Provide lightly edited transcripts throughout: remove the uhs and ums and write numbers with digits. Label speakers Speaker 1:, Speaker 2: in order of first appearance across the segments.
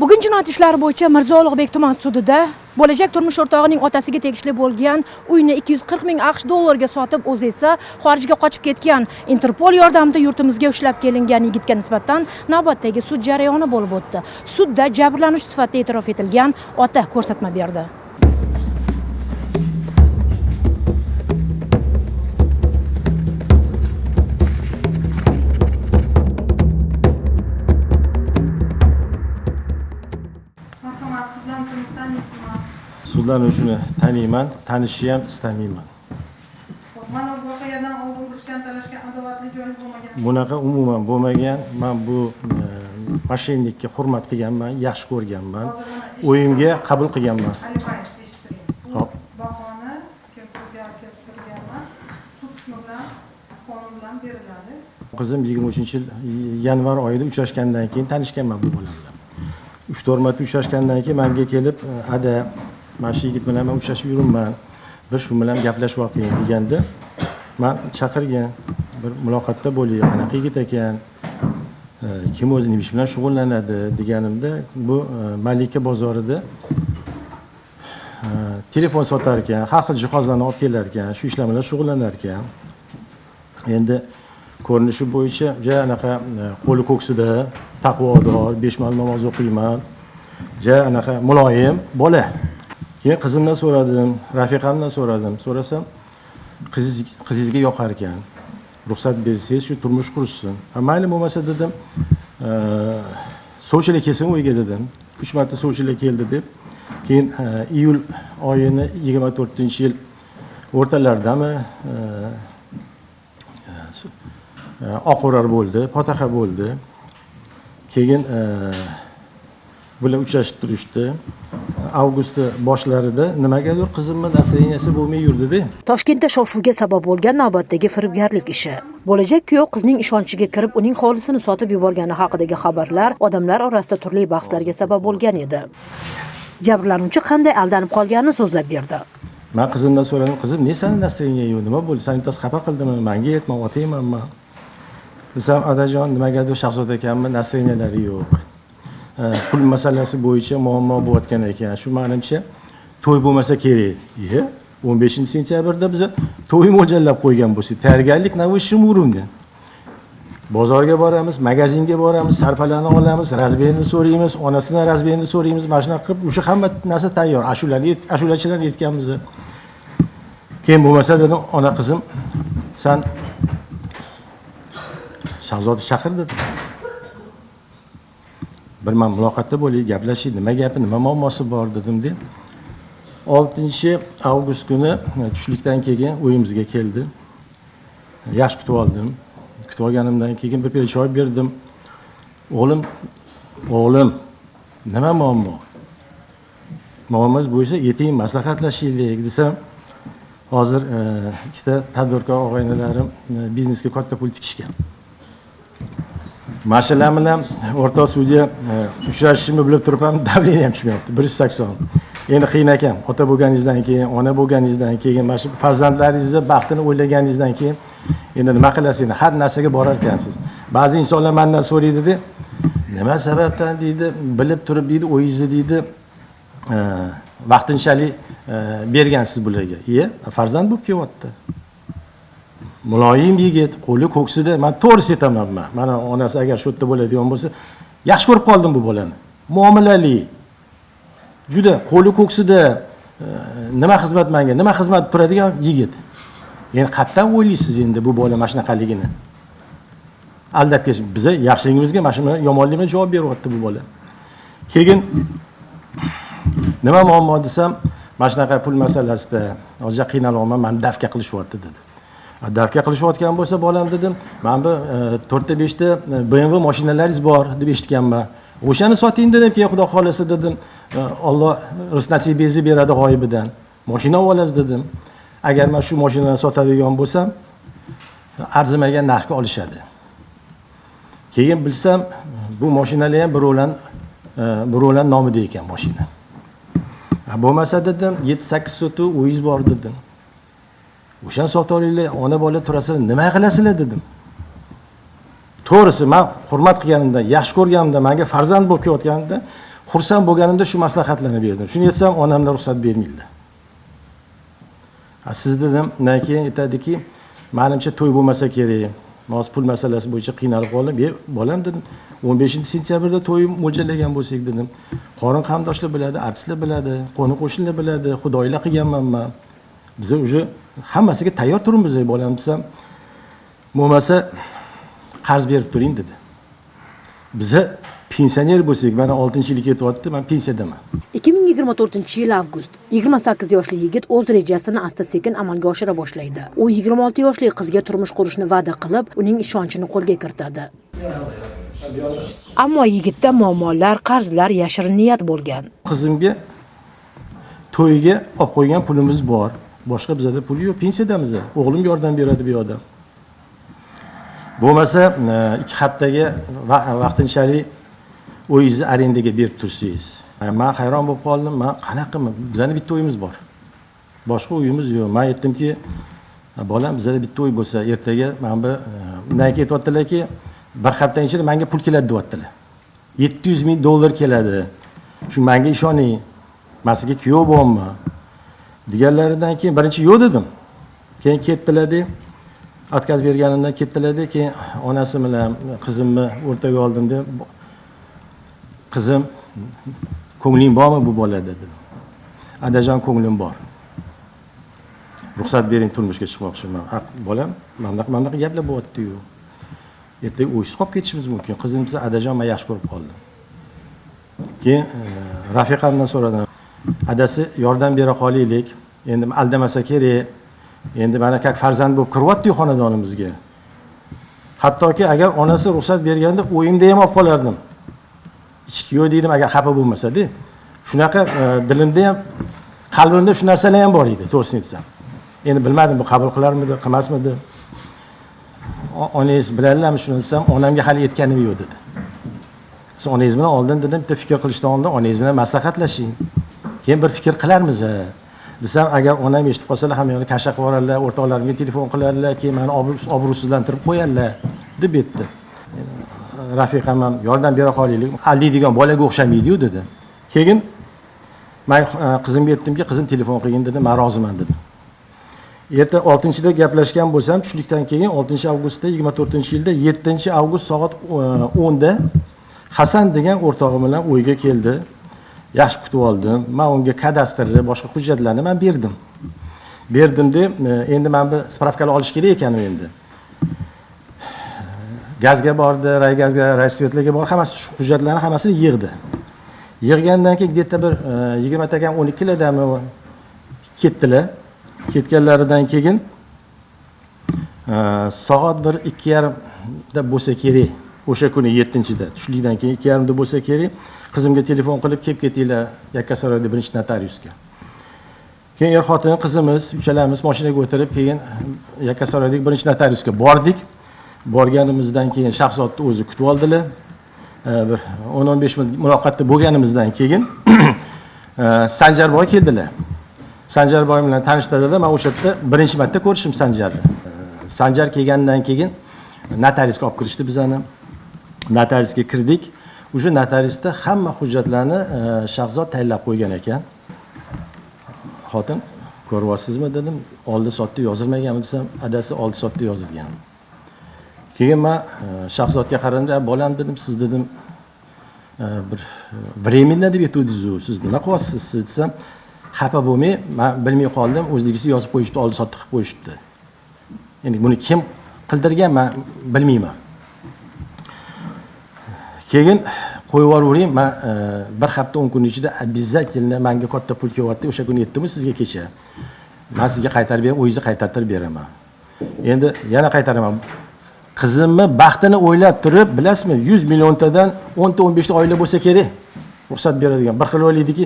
Speaker 1: Bugun jinoyat ishlari bo'yicha Mirzo Ulug'bek tuman sudida bo'lajak turmush o'rtog'ining otasiga tegishli bo'lgan uyni 240 ming AQSh dollariga sotib, o'zi esa xorijga qochib ketgan Interpol yordamida yurtimizga ushlab kelingan yigitga nisbatan navbatdagi sud jarayoni bo'lib o'tdi. Sudda jabrlanuvchi sifatida e'tirof etilgan ota ko'rsatma berdi.
Speaker 2: Sudlanuvchini taniyman, tanishni ham istamayman.
Speaker 3: Mana bu voqeadan oldin urushgan, talashgan, adovatli joyingiz bo'lmagan.
Speaker 2: Bunaqa umuman bo'lmagan. Men bu mashinlikka hurmat qilganman, yaxshi ko'rganman. O'yimga qabul qilganman.
Speaker 3: Alibay eshittiring.
Speaker 2: Hop.
Speaker 3: Bahoni keltirganman. Sud bilan qonun bilan beriladi.
Speaker 2: Qizim 23-yil yanvar oyida uchrashgandan keyin tanishganman bu bola bilan. 3-4 marta uchrashgandan keyin menga kelib, "Ada, mana shu yigit bilan men uchrashib yuribman. Bir shu bilan gaplashib olqing" deganda, men chaqirgan, bir muloqotda bo'laylik, qanaqa yigit ekan, kim o'zi nima ish bilan shug'ullanadi deganimda, bu Malika bozorida telefon sotar ekan, har xil jihozlarni olib kelar ekan, shu ishlar bilan shug'ullanar ekan. Endi ko'rinishi bo'yicha ja anaqa qo'li ko'ksida, taqvodor, 5 vaqt namoz o'qiyman. Ja anaqa muloyim bola. Keyin qizimdan so'radim, rafiqamdan so'radim. So'rasam, qizingizga yoqar ekan. Ruxsat bersangiz shu turmush qursin. Mayli bo'lmasa dedim, sovchilar kelsin uyga dedim. 3 marta sovchilar keldi deb. Keyin iyul oyini 24-yil o'rtalaridami oqo'rar bo'ldi, potaxa bo'ldi. Keyin bular uchrashib turishdi. Avgust boshlarida nimagadir qizimning настроенияsi bo'lmay yurdi-da.
Speaker 1: Toshkentda shov-shuvga sabab bo'lgan navbatdagi firibgarlik ishi. Bo'lajak kuyov qizning ishonchiga kirib, uning xolisini sotib yuborgani haqidagi xabarlar odamlar orasida turli bahslarga sabab bo'lgan edi. Jabrlanuvchi qanday aldanib qolganini so'zlab berdi.
Speaker 2: Men qizimdan so'radim, "Qizim, ne seni настроение yo'q? Nima bo'ldi? Seni tas xafa qildimi? Menga aytma, otaymanmi?" Desam, "Adajon, nimagadir Shahzoda akamning настроениялari yo'q. Pul masalasi bo'yicha muammo bo'layotgan ekan. Shu menimcha to'y bo'lmasa kerak." 15-sentyabrda biz to'y mo'ljallab qo'ygan bo'lsak, tayyorgarlik navishim urundi. Bozorga boramiz, magazinga boramiz, sarpalarni olamiz, razberini so'raymiz, onasidan razberini so'raymiz, mana shunaqa qilib, o'sha hamma narsa tayyor. Ashulachilar yetganmiz. Keyin bo'lmasa dedim, "Ona qizim, sen Shahzoda chaqir" dedim. Bir men muloqotda bo'laylik, gaplashaylik, nima gapi, nima muammosi bor dedim-da. 6-avgust kuni tushlikdan keyin uyimizga keldi. Yaxshi kutib oldim. Kutib olganimdan keyin bir piyola choy berdim. O'g'lim, nima muammo? Muammomiz bo'yicha yeting maslahatlashaylik desam, hozir ikkita tadbirkor og'aynalarim biznesga katta pul tikishgan. Mashalar bilan o'rtoq sudya uchrashishimni bilib turib ham davleniya ham tushmayapti. 180. Endi qiyin ekan. Ota bo'lganingizdan keyin, ona bo'lganingizdan keyin, mana shu farzandlaringizni baxtini o'ylaganingizdan keyin endi nima qilasiz? Har narsaga borar ekansiz. Ba'zi insonlar mendan so'raydi-da, "Nima sababdan?" deydi, "Bilib turib deydi, o'yingizni deydi, vaqtinchalik bergansiz bularga." Farzand bo'lib kelyapti. Muloyim yigit, qo'li ko'ksida, men to'g'ri aytaman men. Mana onasi agar shu yerda bo'ladigan bo'lsa, yaxshi ko'rib qoldim bu bolani. Muomalali. Juda qo'li ko'ksida nima xizmat menga, nima xizmat turadigan yigit. Endi qatdan o'ylaysiz endi bu bola mana shunaqaligini? Aldab ketish. Biz yaxshiligimizga mana shuni yomonligimizga javob beryapti bu bola. Keyin nima muammo desam, mana shunaqa pul masalasida hozir qiynalyapman, meni dafka qilishyapti dedi. Dafka qilishayotgan bo'lsa, bolam dedim, "Men bu 4-5ta BMW mashinalaringiz bor" deb eshitganman. O'shani soting dedim, keyin Xudo xolasa dedim, Alloh rizq nasibingizni beradi g'oyibidan. Mashina olasiz dedim. Agar men shu mashinani sotadigan bo'lsam, arzimagan narxga olishadi. Keyin bilsam, bu mashinalar ham birovlar nomida ekan mashina. Bo'lmasa dedim, 7-8 sotu uyingiz bor dedim. O'shan sotolinglar, ona bola turasizlar, nima qilasizlar dedim. To'g'risi men hurmat qilganimda, yaxshi ko'rganimda, menga farzand bo'lib kelayotganimda Xursand bo'lganimda shu maslahatlarni berdim. Shuni aytsam, onamdan ruxsat bermaydilar. Siz dedim, undan keyin aytadiki, menimcha to'y bo'lmasa kerak. Hozir pul masalasi bo'yicha qiynalib qoldim. Bolam dedim, 15-sentyabrda to'y mo'ljallagan bo'lsak dedim. Qorin qarindoshlar biladi, artistlar biladi, qo'ni qo'shnilar biladi, xudoylar qilganman. Biz uje hammasiga tayyor turibmiz, bolam desam, bo'lmasa qarz berib turing dedi. Biza pensioner bo'lsak, mana 6-yilga ketyapti, men pensiyadaman.
Speaker 1: 2024-yil avgust. 28 yoshli yigit o'z rejasini asta-sekin amalga oshira boshlaydi. U 26 yoshli qizga turmush qurishni va'da qilib, uning ishonchini qo'lga kiritadi. Ammo yigitda muammolar, qarzlar, yashirin niyat bo'lgan.
Speaker 2: Qizimga to'yiga olib qo'ygan pulimiz bor. Boshqa bizda pul yo'q, pensiyadamiz. O'g'lim yordam beradi bu yoqda. Bo'lmasa 2 haftaga vaqtinchalik uyingizni arendaga berib tursangiz. Men hayron bo'lib qoldim. Men qanaqami? Bizning bitta uyimiz bor. Boshqa uyimiz yo'q. Men aytdimki, bolam bizda bitta uy bo'lsa, ertaga men bu undan ketyaptilarki, bir haftadan ichida menga pul keladi deyaptilar. $700,000 keladi. Shu menga ishoning. Men sizga kuyov bo'lmayman. Deganlaridan keyin birinchi yo'q dedim. Keyin ketdilar-da. Отказ berganimdan ketdilar-da, keyin onasi bilan qizimni o'rtaga oldim-da. Qizim, ko'ngling bormi bu bolada dedim. Adajon, ko'nglim bor. Ruxsat bering, turmushga chiqmoqchiman. Bolam, mana gaplar bo'lyapti-yu. Ertaga o'ysiz qolib ketishimiz mumkin. Qizim esa adajon, men yaxshi ko'rib qoldim. Keyin rafiqamdan so'radim. Adasi, yordam bera qolaylik. Endi aldamasa kerak. Endi mana kak farzand bo'lib kiryapti xonadonimizga. Hattoki agar onasi ruxsat berganda o'yimda ham olib qolardim. Ichki yo'q deydim, agar xafa bo'lmasa-da. Shunaqa dilimda ham, qalbimda shu narsalar ham bor edi, to'g'risini aytsam. Endi bilmadim, bu qabul qilarmidi, qilmasmidi. Onangiz bilarlarmi shuni desam, onamga hali yetganim yo'q dedi. Siz onangiz bilan oldin dedim, bitta fikr qilishdan oldin onangiz bilan maslahatlashing. Keyin bir fikr qilarmiz. Desam, agar onam eshitib qolsalar, hamma yo'lni kashaq borarlar, o'rtoqlarimga telefon qilarlar, keyin meni obro'sizlantirib qo'yarlar deb aytdi. Rafiqam ham yordam bera qolaylik, aldiydigan bolaga o'xshamaydi-yu dedi. Keyin men qizimga aytdimki, qizim telefon qilgin dedi, men roziman dedim. Erta 6-da gaplashgan bo'lsam, tushlikdan keyin 6-avgustda 24-yilda 7-avgust soat 10da Hasan degan o'rtog'im bilan uyga keldi. Yaxshi kutib oldim. Men unga kadastrni, boshqa hujjatlarni men berdim. Berdim-da, endi men bu spravkalar olish kerak ekan endi. Gazga bordi, raygazga, raysvetlarga bor, hammasi shu hujjatlarni hammasini yig'di. Yig'gandan keyin где-то bir 20 takan 12 ladami ketdilar. Ketganlaridan keyin soat 1-2:30da bo'lsa kerak. O'sha kuni 7-da, tushlikdan keyin 2:30da bo'lsa kerak. Qizimga telefon qilib, kelib ketinglar Yakkasaroyda birinchi notariusga. Keyin er-xotin qizimiz uchalamiz mashinaga o'tirib, keyin Yakkasaroydagi birinchi notariusga bordik. Borganimizdan keyin Shahzodni o'zi kutib oldilar. Bir 10-15 minut muloqotda bo'lganimizdan keyin Sanjarboy keldilar. Sanjarboy bilan tanishtirdilar. Men o'sha yerda birinchi marta ko'rishim Sanjarni. Sanjar kelgandan keyin notariusga olib kirishdi bizani. Notariusga kirdik. O'sha notariusda hamma hujjatlarni Shahzod tayyorlab qo'ygan ekan. Xotin, ko'ryapsizmi dedim. Oldi sotdi yozilmaganmi desam, adasi oldi sotdi yozilgan. Keyin men Shahzodga qaradim, bolam dedim, siz dedim bir временно deb aytdingiz-ku, siz nima qilyapsiz siz desam, xafa bo'lmay, men bilmay qoldim, o'zligisi yozib qo'yishdi, oldi sotdi qilib qo'yishdi. Endi buni kim qildirgan men bilmayman. Keyin qo'yib yuboring, men bir hafta 10 kun ichida обязательно menga katta pul kelyapti, o'sha kuni aytdim sizga kecha. Men sizga qaytarib beraman, o'zingizni qaytartirib beraman. Endi yana qaytaraman. Qizimni baxtini o'ylab turib, bilasizmi, 100 milliontadan 10-15 ta oila bo'lsa kerak. Ruxsat beradigan. Bir xil o'ylaydiki,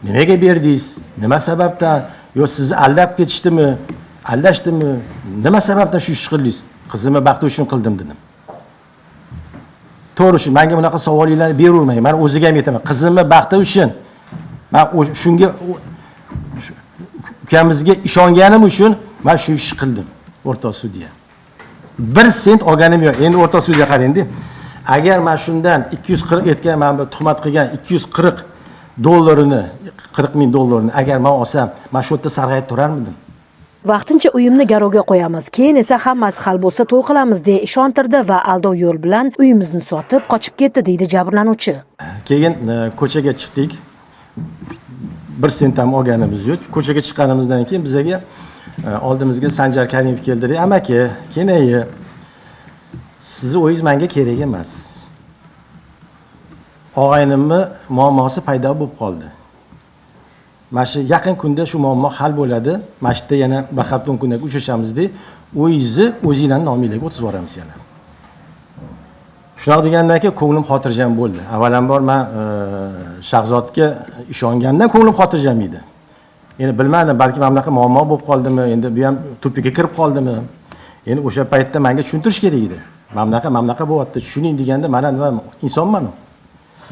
Speaker 2: nimaga berdingiz? Nima sababdan? Yo sizni aldab ketishdimi? Aldashdimi? Nima sababdan shu ish qildingiz? Qizimni baxti uchun qildim dedim. To'g'ri, menga bunaqa savollarni beravermang. Men o'ziga ham aytaman. Qizimni baxti uchun men shunga ukamizga ishonganim uchun men shu ishni qildim. O'rtoq sudya. 1 sent olganim yo'q. Endi o'rtoq sudya qarang-da. Agar men shundan 240 etgan, men bu tuhmat qilgan 240 dollarini, 40 ming dollarini agar men olsam, men shu yerda sarg'ayib turarmidim?
Speaker 1: Vaqtincha uyimni garovga qo'yamiz, keyin esa hammasi hal bo'lsa to'y qilamiz deya ishontirdi va aldov yo'l bilan uyimizni sotib qochib ketdi deydi jabrlanuvchi.
Speaker 2: Keyin ko'chaga chiqdik. 1 sent ham olganimiz yo'q. Ko'chaga chiqqanimizdan keyin bizga oldimizga Sanjar Karimov keldi. Amaki, kenayi sizni o'yingiz menga kerak emas. Og'aynimni muammosi paydo bo'lib qoldi. Mana shu yaqin kunda shu muammo hal bo'ladi. Mana shu yerda yana bir hafta 10 kundan uchrashamiz deb, o'zingizni o'zingizlarning nomingizga o'tib boramiz yana. Shunaqa degandan keyin ko'nglim xotirjam bo'ldi. Avvalambor men Shahzodga ishongandan ko'nglim xotirjam edi. Endi bilmadim, balki mana bunaqa muammo bo'lib qoldimi, endi bu ham to'piga kirib qoldimi. Endi o'sha paytda menga tushuntirish kerak edi. Mana bunaqa bo'lyapti. Tushuning deganda mana nima insonman.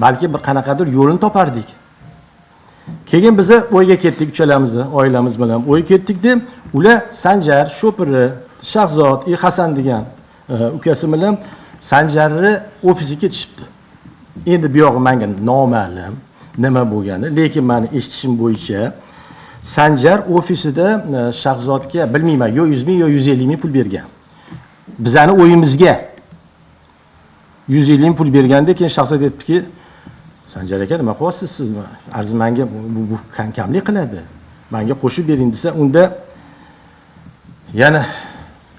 Speaker 2: Balki bir qanaqadir yo'lini topardik. Keyin biz o'yga ketdik, uchalamiz, oilamiz bilan o'yga ketdik deb, ular Sanjar, Shopiri, Shahzod, Hasan degan ukasi bilan Sanjarni ofisiga ketishibdi. Endi bu yog'i menga noma'lum nima bo'lgani, lekin meni eshitishim bo'yicha Sanjar ofisida Shahzodga bilmayman, yo 100 ming yo 150 ming pul bergan. Bizani o'yimizga 150 ming pul berganda keyin Shahzod aytdiki, Sanjar aka, nima qilyapsiz siz? Arzi menga bu kamlik qiladi. Menga qo'shib bering desa, unda yana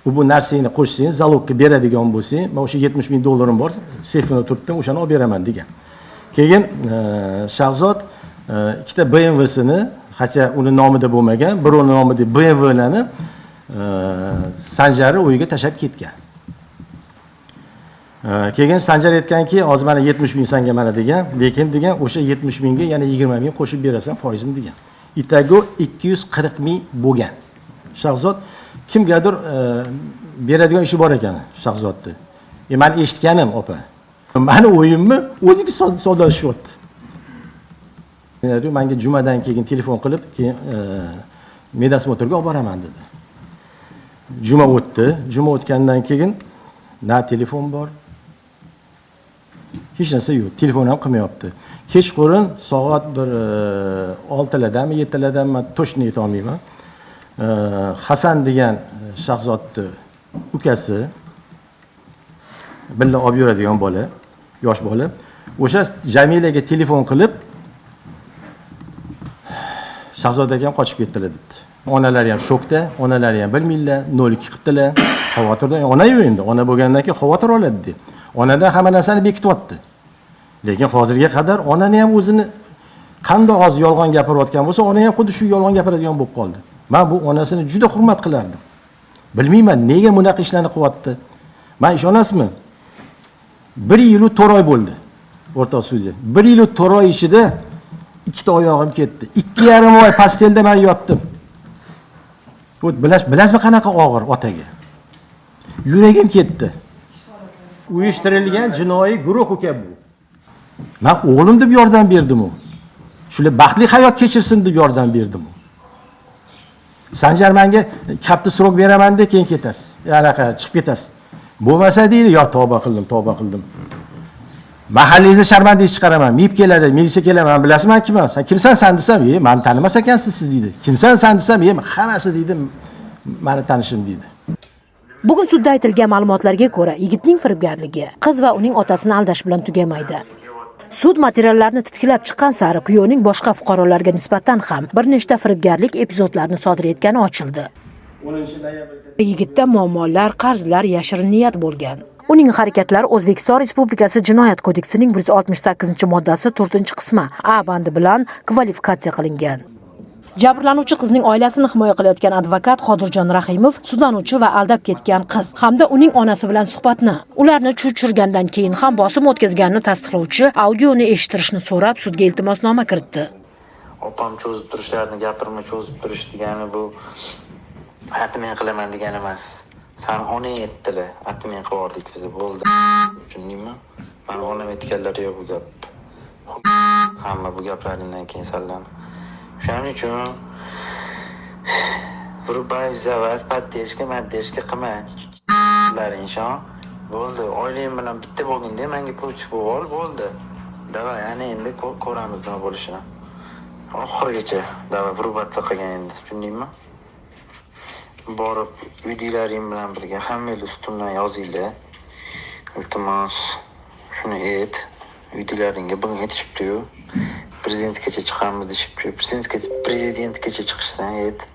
Speaker 2: bu narsani qo'shsang, zalogga beradigan bo'lsang, men o'sha 70 ming dollarim bor, seyfini turibdim, o'shani olib beraman degan. Keyin Shahzod ikkita BMW'sini, hatto uni nomida bo'lmagan, birovning nomida BMW'larni Sanjarni uyiga tashlab ketgan. Keyin Sanjar aytganki, hozir mana 70 ming senga mana degan, lekin degan o'sha 70 mingga yana 20 ming qo'shib berasan foizini degan. Itago 240 ming bo'lgan. Shahzod kimgadir beradigan ishi bor ekan Shahzodni. Men eshitganim, opa. Meni o'yimni o'ziga sodlashyapti. Menga jumadan keyin telefon qilib, keyin Medas motorga olib boraman dedi. Juma o'tdi. Juma o'tgandan keyin na telefon bor, hech narsa yo'q. Telefon ham qilmayapti. Kechqurun soat bir 6lardami, 7lardami, men to'shni ayta olmayman. Hasan degan Shahzodni ukasi, billa olib yuradigan bola, yosh bola, o'sha Jamilaga telefon qilib Shahzod akam qochib ketdilar debdi. Onalari ham shokda, onalari ham bilmaydilar, 02 qildilar. Xavotirda, ona yo'q endi, ona bo'lgandan keyin xavotir oladi deb. Onadan hamma narsani bekityapti. Lekin hozirga qadar onani ham o'zini qanday hozir yolg'on gapirayotgan bo'lsa, ona ham xuddi shu yolg'on gapiradigan bo'lib qoldi. Men bu onasini juda hurmat qilardim. Bilmayman nega bunaqa ishlarni qilyapti. Men ishonasizmi? 1 yil 4 oy bo'ldi. O'rtoq sudya. 1 yil 4 oy ichida ikkita oyog'im ketdi. 2,5 oy pastelda men yotdim. Bilasizmi qanaqa og'ir otaga? Yuragim ketdi. Uyushtirilgan jinoiy guruh ekan bu. Men o'g'lim deb yordam berdim u. Shular baxtli hayot kechirsin deb yordam berdim u. Sanjar menga katta srok beraman deb keyin ketasiz. Anaqa chiqib ketasiz. Bo'lmasa deydi, yo tavba qildim. Mahallangizda sharmandangiz chiqaraman. Mib keladi, militsiya kelaman. Bilasizmi kimman? Sen kimsan san desam, meni tanimas ekansiz siz deydi. Kimsan san desam, hammasi deydi, meni tanishim deydi.
Speaker 1: Bugun sudda aytilgan ma'lumotlarga ko'ra, yigitning firibgarligi qiz va uning otasini aldash bilan tugamaydi. Sud materiallarini titkilab chiqqan sari kuyovning boshqa fuqarolarga nisbatan ham bir nechta firibgarlik epizodlarini sodir etgani ochildi. Yigitda muammolar, qarzlar, yashirin niyat bo'lgan. Uning harakatlari O'zbekiston Respublikasi Jinoyat kodeksining 168-moddasi 4-qismi A bandi bilan kvalifikatsiya qilingan. Jabrlanuvchi qizning oilasini himoya qilayotgan advokat Xodirjon Rahimov sudlanuvchi va aldab ketgan qiz hamda uning onasi bilan suhbatni, ularni tushirgandan keyin ham bosim o'tkazganini tasdiqlovchi audioni eshittirishni so'rab sudga iltimosnoma kiritdi.
Speaker 4: Opam cho'zib turishlarini gapirma, cho'zib turish degani bu atmen qilaman degani emas. San ona aytdilar, atmen qildik biz bo'ldi. Tushundingmi? Men onam aytganlari yo'q bu gap. Hamma bu gaplaringdan keyin sallan. Shuning uchun Vurbayev zavaz paddeshga qilma. Inshon Bo'ldi, oilang bilan bitta bo'lganda menga pul bo'lib ol, bo'ldi. Davay, yana endi ko'ramiz nima bo'lishini. Oxirigacha davay vrubatsa qilgan endi, tushundingmi? Borib uydilaring bilan birga hammangiz ustimdan yozinglar. Iltimos, shuni ayt. Uydilaringga bugun aytishibdi-yu. Prezidentgacha chiqamiz deyishibdi-yu. Prezidentgacha chiqishsan ayt.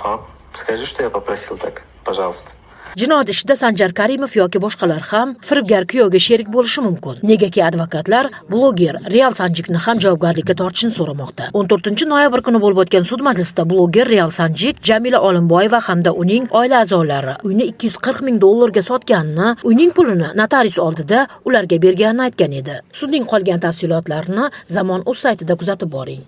Speaker 4: Xo'p, скажи, что я попросил так, пожалуйста.
Speaker 5: Jinoyat ishida Sanjar Karimov yoki boshqalar ham firibgar kuyovga sherik bo'lishi mumkin. Negaki advokatlar bloger Real Sanjikni ham javobgarlikka tortishni so'ramoqda. 14-noyabr kuni bo'lib o'tgan sud majlisida bloger Real Sanjik Jamila Olimboyeva hamda uning oila a'zolari uyni 240 ming dollarga sotganini, uyning pulini notarius oldida ularga berganini aytgan edi. Sudning qolgan tafsilotlarini Zamon.uz saytida kuzatib boring.